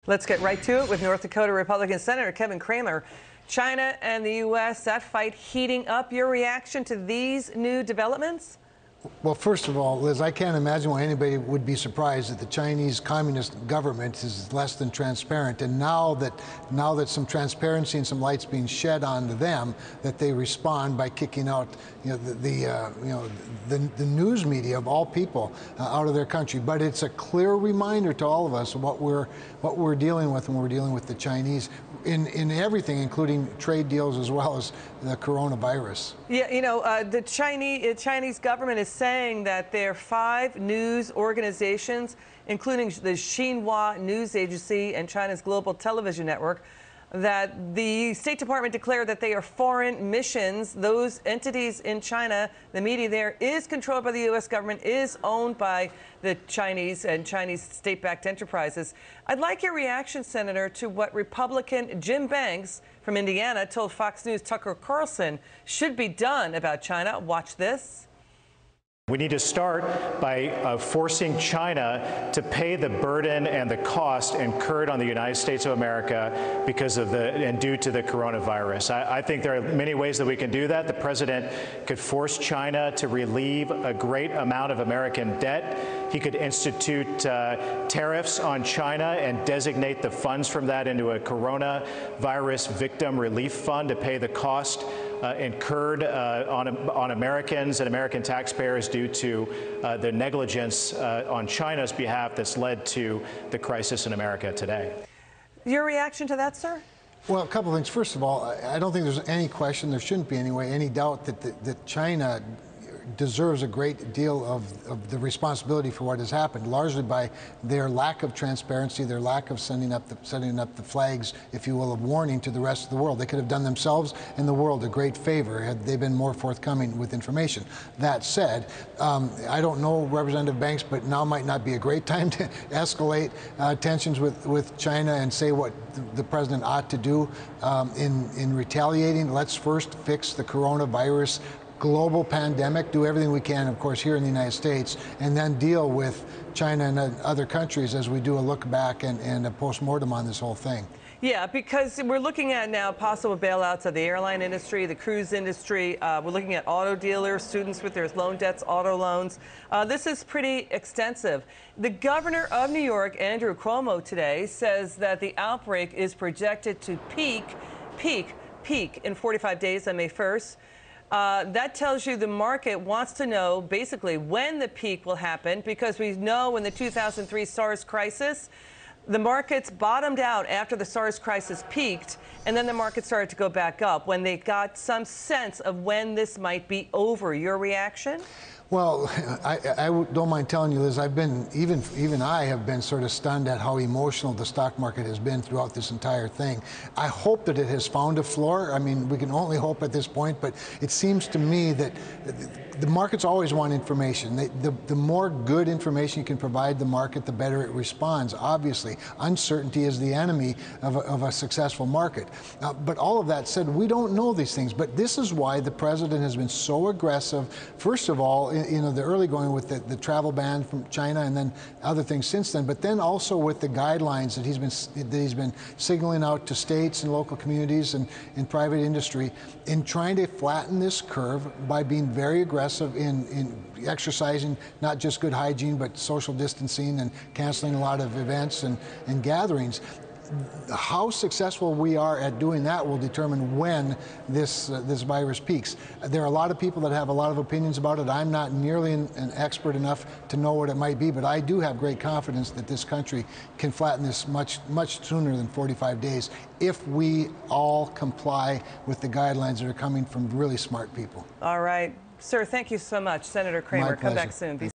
Let's get right to it with North Dakota Republican Senator Kevin Cramer. China and the U.S., that fight heating up. Your reaction to these new developments? Well, first of all, Liz, I can't imagine why anybody would be surprised that the Chinese Communist government is less than transparent. And now that some transparency and some light's being shed onto them, that they respond by kicking out, the news media of all people out of their country. But it's a clear reminder to all of us of what we're dealing with when we're dealing with the Chinese in everything, including trade deals as well as the coronavirus. Yeah, the Chinese government is saying that there are 5 news organizations, including the Xinhua news agency and China's global television network, that the State Department declared that they are foreign missions. Those entities in China, the media there is controlled by the U.S. government, is owned by the Chinese and Chinese state-backed enterprises. I'd like your reaction, Senator, to what Republican Jim Banks from Indiana told Fox News' Tucker Carlson should be done about China. Watch this. We need to start by forcing China to pay the burden and the cost incurred on the United States of America because of due to the coronavirus. I think there are many ways that we can do that. The president could force China to relieve a great amount of American debt. He could institute tariffs on China and designate the funds from that into a coronavirus victim relief fund to pay the cost incurred on Americans and American taxpayers due to the negligence on China's behalf that's led to the crisis in America today. Your reaction to that, sir? Well, a couple of things. First of all, I don't think there's any question, there shouldn't be anyway, any doubt that China deserves a great deal of the responsibility for what has happened, largely by their lack of transparency, their lack of setting up the flags, if you will, of warning to the rest of the world. They could have done themselves and the world a great favor had they been more forthcoming with information. That said, I don't know Representative Banks, but now might not be a great time to escalate tensions with China and say what the president ought to do in retaliating. Let's first fix the coronavirus global pandemic, do everything we can, of course, here in the United States, and then deal with China and other countries as we do a look back and a postmortem on this whole thing. Yeah, because we're looking at now possible bailouts of the airline industry, the cruise industry. We're looking at auto dealers, students with their loan debts, auto loans. This is pretty extensive. The governor of New York, Andrew Cuomo, today says that the outbreak is projected to peak in 45 days on May 1st. That tells you the market wants to know basically when the peak will happen, because we know in the 2003 SARS crisis, the markets bottomed out after the SARS crisis peaked, and then the market started to go back up when they got some sense of when this might be over. Your reaction? Well, I don't mind telling you, Liz, I've been, even I have been sort of stunned at how emotional the stock market has been throughout this entire thing. I hope that it has found a floor. I mean, we can only hope at this point, but it seems to me that the markets always want information. The more good information you can provide the market, the better it responds. Obviously, uncertainty is the enemy of a successful market. But all of that said, we don't know these things. But this is why the president has been so aggressive, first of all, the early going with the travel ban from China and then other things since then, but then also with the guidelines that he's been signaling out to states and local communities and private industry in trying to flatten this curve by being very aggressive in exercising not just good hygiene, but social distancing and canceling a lot of events and gatherings. How successful we are at doing that will determine when this virus peaks. There are a lot of people that have a lot of opinions about it. I'm not nearly an expert enough to know what it might be, but I do have great confidence that this country can flatten this much sooner than 45 days if we all comply with the guidelines that are coming from really smart people. All right. Sir, thank you so much. Senator Cramer, come back soon.